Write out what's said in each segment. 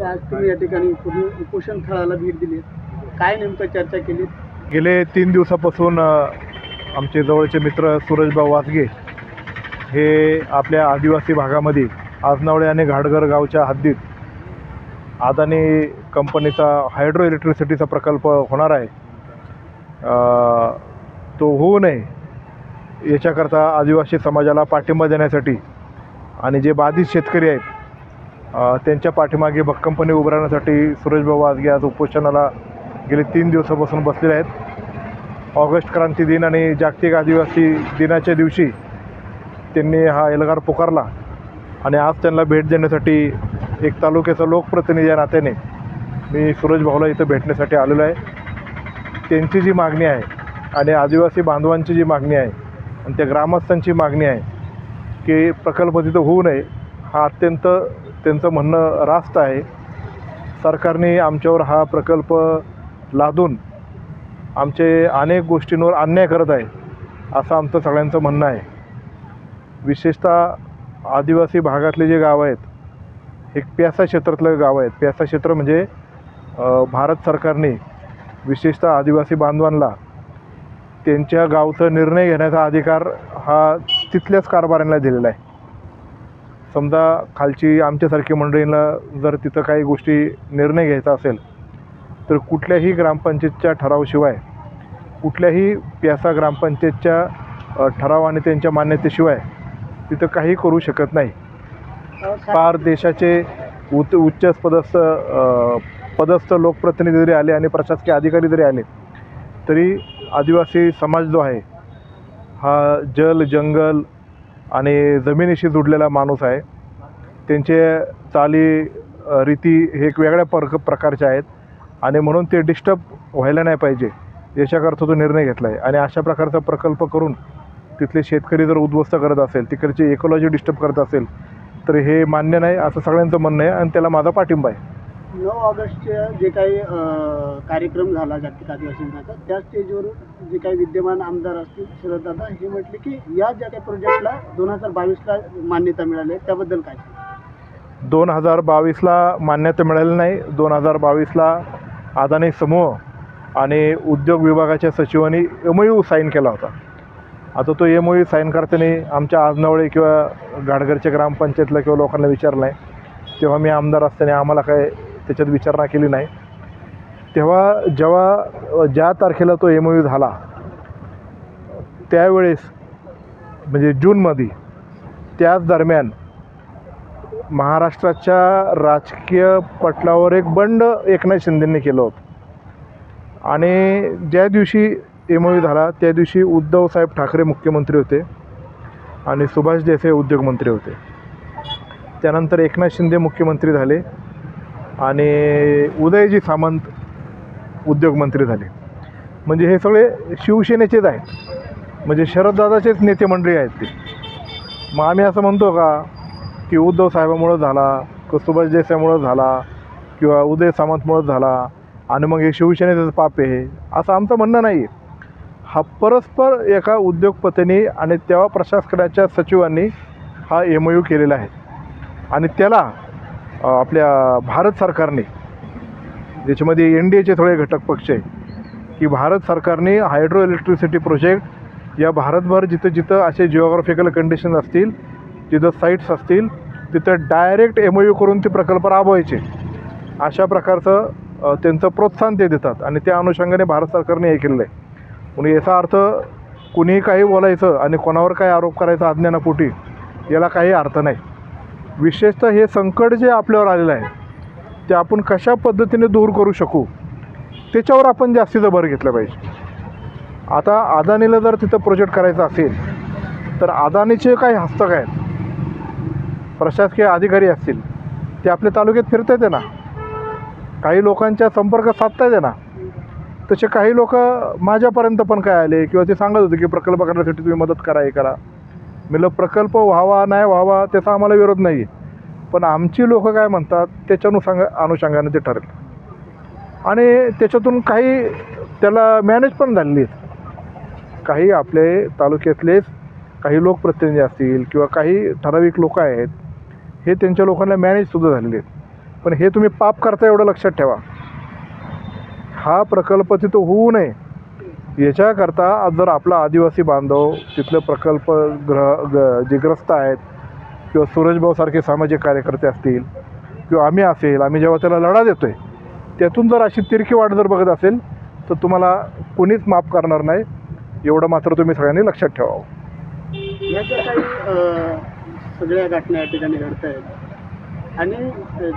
आज तुम्ही या ठिकाणी उपोषण स्थळाला भेट दिली, काय नेमकं चर्चा केली? गेले 3 दिवसापासून आमचे जवळचे मित्र सूरजभाऊ वासगे हे आपल्या आदिवासी भागामध्ये आजनावळे आणि घाटघर गावच्या हद्दीत अदानी कंपनीचा हायड्रो इलेक्ट्रिसिटीचा प्रकल्प होणार आहे, तो होऊ नये याच्याकरता आदिवासी समाजाला पाठिंबा देण्यासाठी आणि जे बाधित शेतकरी आहेत त्यांच्या पाठीमागे भक्कमपणे उभं राहण्यासाठी सूरजभाऊ वासगे आज उपोषणाला गेले 3 दिवसापासून बसलेले आहेत. ऑगस्ट क्रांती दिन आणि जागतिक आदिवासी दिनाच्या दिवशी त्यांनी हा एल्गार पुकारला आणि आज त्यांना भेट देण्यासाठी एक तालुक्याचा लोकप्रतिनिधी या नात्याने मी सूरजभाऊला इथं भेटण्यासाठी आलेलो आहे. त्यांची जी मागणी आहे आणि आदिवासी बांधवांची जी मागणी आहे आणि त्या ग्रामस्थांची मागणी आहे की प्रकल्प तिथं होऊ नये, हा अत्यंत त्यांचं म्हणणं रास्त आहे. सरकारने आमच्यावर हा प्रकल्प लादून आमचे अनेक गोष्टींवर अन्याय करत आहे असं आमचं सगळ्यांचं म्हणणं आहे. विशेषतः आदिवासी भागातले जे गावं आहेत हे प्यासा क्षेत्रातले गावं आहेत. प्यासा क्षेत्र म्हणजे भारत सरकारने विशेषतः आदिवासी बांधवांना त्यांच्या गावचा निर्णय घेण्याचा अधिकार हा तिथल्याच कारभाऱ्यांना दिलेला आहे. समजा खालची आमच्यासारखी मंडळींना जर तिथं काही गोष्टी निर्णय घ्यायचा असेल तर कुठल्याही ग्रामपंचायतच्या ठरावाशिवाय, कुठल्याही प्यासा ग्रामपंचायतच्या ठराव आणि त्यांच्या मान्यतेशिवाय तिथं काही करू शकत नाही. फार देशाचे पदस्थ लोकप्रतिनिधी जरी आले आणि प्रशासकीय अधिकारी जरी आले तरी आदिवासी समाज जो आहे हा जल, जंगल आणि जमिनीशी जुडलेला माणूस आहे. त्यांचे चाली रीती हे एक वेगळ्या प्रकारच्या आहेत आणि म्हणून ते डिस्टर्ब व्हायला नाही पाहिजे याच्याकरता तो निर्णय घेतला आहे. आणि अशा प्रकारचा प्रकल्प करून तिथले शेतकरी जर उद्ध्वस्त करत असेल, तिकडची इकॉलॉजी डिस्टर्ब करत असेल तर हे मान्य नाही असं सगळ्यांचं म्हणणं आहे आणि त्याला माझा पाठिंबा आहे. 9 ऑगस्टचे जे काही कार्यक्रम झाला जागतिक आदिवासी दिनाचा, त्या स्टेजवर जे काही विद्यमान आमदार असतील शरददादा हे म्हटले की या ज्या काही प्रोजेक्टला 2022ला मान्यता मिळाली आहे त्याबद्दल काय? 2022ला मान्यता मिळाली नाही. 2022ला अदानी समूह आणि उद्योग विभागाच्या सचिवांनी MOU साईन केला होता. आता तो MOU साईन करताना आमच्या आजनावळे किंवा घाटघरच्या ग्रामपंचायतला किंवा लोकांना विचारलं आहे, तेव्हा मी आमदार असताना आम्हाला काय त्याच्यात विचारणा केली नाही. जेव्हा ज्या तारखेला तो MOU झाला त्यावेळेस म्हणजे जूनमध्ये, त्याच दरम्यान महाराष्ट्राच्या राजकीय पटलावर एक बंड एकनाथ शिंदेंनी केलं होतं आणि ज्या दिवशी MOU झाला त्या दिवशी उद्धवसाहेब ठाकरे मुख्यमंत्री होते आणि सुभाष देसाई उद्योगमंत्री होते. त्यानंतर एकनाथ शिंदे मुख्यमंत्री झाले आणि उदयजी सामंत उद्योगमंत्री झाले. म्हणजे हे सगळे शिवसेनेचेच आहेत, म्हणजे शरददादाचेच नेते मंडळी आहेत ते. मग आम्ही असं म्हणतो का की उद्धव साहेबामुळं झाला किंवा सुभाष देसाईमुळं झाला किंवा उदय सामंतमुळं झाला आणि मग हे शिवसेनेचं पाप आहे असं आमचं म्हणणं नाही आहे. हा परस्पर एका उद्योगपतींनी आणि तेव्हा प्रशासनाच्या सचिवांनी हा MOU केलेला आहे आणि त्याला आपल्या भारत सरकारने, ज्याच्यामध्ये NDAचे थोडे घटक पक्ष आहे, की भारत सरकारने हायड्रो इलेक्ट्रिसिटी प्रोजेक्ट या भारतभर जिथं जिथं असे जिओग्राफिकल कंडिशन असतील, जिथं साईट्स असतील तिथं डायरेक्ट MOU करून ते प्रकल्प राबवायचे अशा प्रकारचं त्यांचं प्रोत्साहन ते देतात आणि त्या अनुषंगाने भारत सरकारने हे केलेलं आहे. म्हणून याचा अर्थ कुणीही काही बोलायचं आणि कोणावर काही आरोप करायचा अज्ञानापोटी याला काही अर्थ नाही. विशेषतः हे संकट जे आपल्यावर आलेलं आहे ते आपण कशा पद्धतीने दूर करू शकू त्याच्यावर आपण जास्तीचा भर घेतला पाहिजे. आता अदानीला जर तिथं प्रोजेक्ट करायचा असेल तर अदानीचे काही हस्तक आहेत, प्रशासकीय अधिकारी असतील, ते आपल्या तालुक्यात फिरता येते ना, काही लोकांच्या संपर्क साधता येते ना. तसे काही लोक माझ्यापर्यंत पण काय आले किंवा ते सांगत होते की प्रकल्प करण्यासाठी तुम्ही मदत करा, हे करा. म्हणलं प्रकल्प व्हावा नाही व्हावा त्याचा आम्हाला विरोध नाही आहे, पण आमची लोक काय म्हणतात त्याच्या अनुषंगाने ते ठरेल आणि त्याच्यातून काही त्याला मॅनेज पण झालेली आहेत. काही आपले तालुक्यातलेच काही लोकप्रतिनिधी असतील किंवा काही ठराविक लोक आहेत हे त्यांच्या लोकांना मॅनेजसुद्धा झालेले आहेत. पण हे तुम्ही पाप करता एवढं लक्षात ठेवा. हा प्रकल्प तिथं होऊ नये याच्याकरता आज जर आपला आदिवासी बांधव तिथले प्रकल्प जे ग्रस्त आहेत किंवा सूरजभाऊसारखे सामाजिक कार्यकर्ते असतील किंवा आम्ही असेल, आम्ही जेव्हा त्याला लढा देतो आहे त्यातून जर अशी तिरकी वाट जर बघत असेल तर तुम्हाला कोणीच माफ करणार नाही, एवढं मात्र तुम्ही सगळ्यांनी लक्षात ठेवावं. या ज्या काही सगळ्या घटना या ठिकाणी घडत आहेत आणि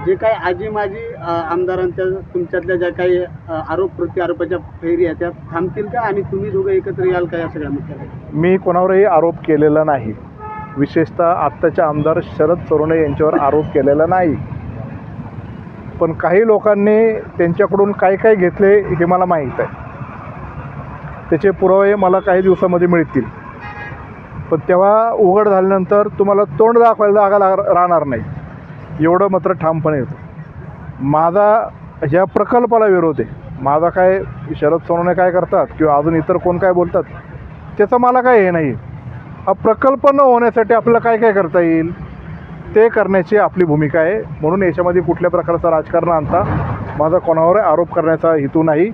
जे काही आजी माजी आमदारांच्या तुमच्यातल्या ज्या काही आरोप प्रत्यारोपाच्या फैरी आहेत त्या थांबतील का आणि तुम्ही दोघं एकत्र याल का या सगळ्या मुद्द्याला? मी कोणावरही आरोप केलेला नाही, विशेषतः आत्ताचे आमदार शरद सोनवणे यांच्यावर आरोप केलेला नाही. पण काही लोकांनी त्यांच्याकडून काय काय घेतले हे मला माहीत आहे. त्याचे पुरावे मला काही दिवसामध्ये मिळतील. पण तेव्हा उघड झाल्यानंतर तुम्हाला तोंड दाखवायला जागा राहणार नाही, एवढं मात्र ठामपणे येतं. माझा ह्या प्रकल्पाला विरोध आहे. माझा काय शरद सोनवणे काय करतात किंवा अजून इतर कोण काय बोलतात त्याचं मला काय हे नाही. हा प्रकल्प न होण्यासाठी आपल्याला काय काय करता येईल ते करण्याची आपली भूमिका आहे. म्हणून याच्यामध्ये कुठल्या प्रकारचं राजकारण आणता माझा कोणावर आरोप करण्याचा हेतू नाही,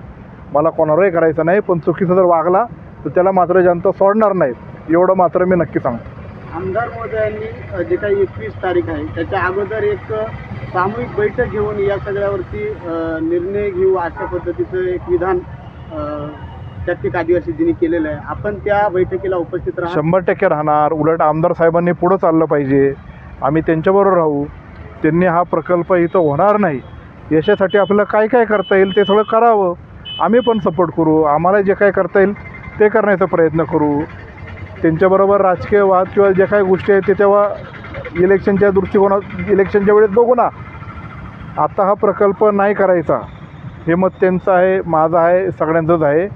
मला कोणावरही करायचं नाही. पण चुकीचं जर वागला तर त्याला मात्र जनता सोडणार नाही, एवढं मात्र मी नक्की सांगतो. आमदार महोदयांनी जे काही 21 तारीख आहे त्याच्या अगोदर एक सामूहिक बैठक घेऊन या सगळ्यावरती निर्णय घेऊ अशा पद्धतीचं एक विधान जागतिक आदिवासी दिनी केलेलं आहे. आपण त्या बैठकीला उपस्थित राहा? 100% राहणार. उलट आमदार साहेबांनी पुढं चाललं पाहिजे, आम्ही त्यांच्याबरोबर राहू. त्यांनी हा प्रकल्प इथं होणार नाही याच्यासाठी आपल्याला काय काय करता येईल ते सगळं करावं. आम्ही पण सपोर्ट करू, आम्हाला जे काय करता येईल ते करण्याचा प्रयत्न करू. त्यांच्याबरोबर राजकीय वाद किंवा ज्या काही गोष्टी आहेत ते तेव्हा इलेक्शनच्या दृष्टिकोनात इलेक्शनच्या वेळेस बघू ना. आता हा प्रकल्प नाही करायचा हे मत त्यांचं आहे, माझं आहे, सगळ्यांचंच आहे.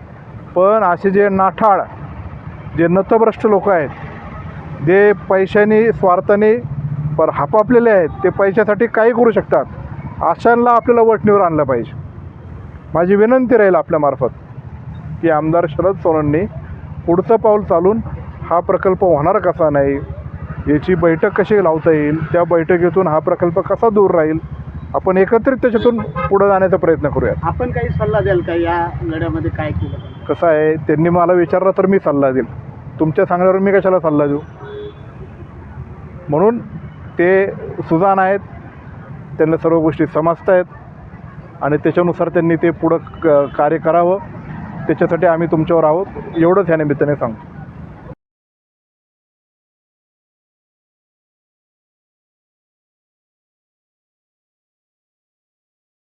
पण असे जे नाठाळ जे नतभ्रष्ट लोक आहेत, जे पैशाने स्वार्थाने पर हापापलेले आहेत, ते पैशासाठी काही करू शकतात, अशांना आपल्याला वटणीवर आणलं पाहिजे. माझी विनंती राहील आपल्यामार्फत की आमदार शरद सोनवणे पुढचं पाऊल चालून हा प्रकल्प होणार कसा नाही याची बैठक कशी लावता येईल, त्या बैठकीतून हा प्रकल्प कसा दूर राहील, आपण एकत्रित त्याच्यातून पुढं जाण्याचा प्रयत्न करूया. आपण काही सल्ला द्याल का या लढ्यामध्ये काय केलं पाहिजे? कसं आहे, त्यांनी मला विचारलं तर मी सल्ला देईल, तुमच्या सांगण्यावर मी कशाला सल्ला देऊ. म्हणून ते सुजाण आहेत, त्यांना सर्व गोष्टी समजत आहेत आणि त्याच्यानुसार त्यांनी ते पुढं कार्य करावं. त्याच्यासाठी आम्ही तुमच्यावर आहोत, एवढंच ह्या निमित्ताने सांगतो.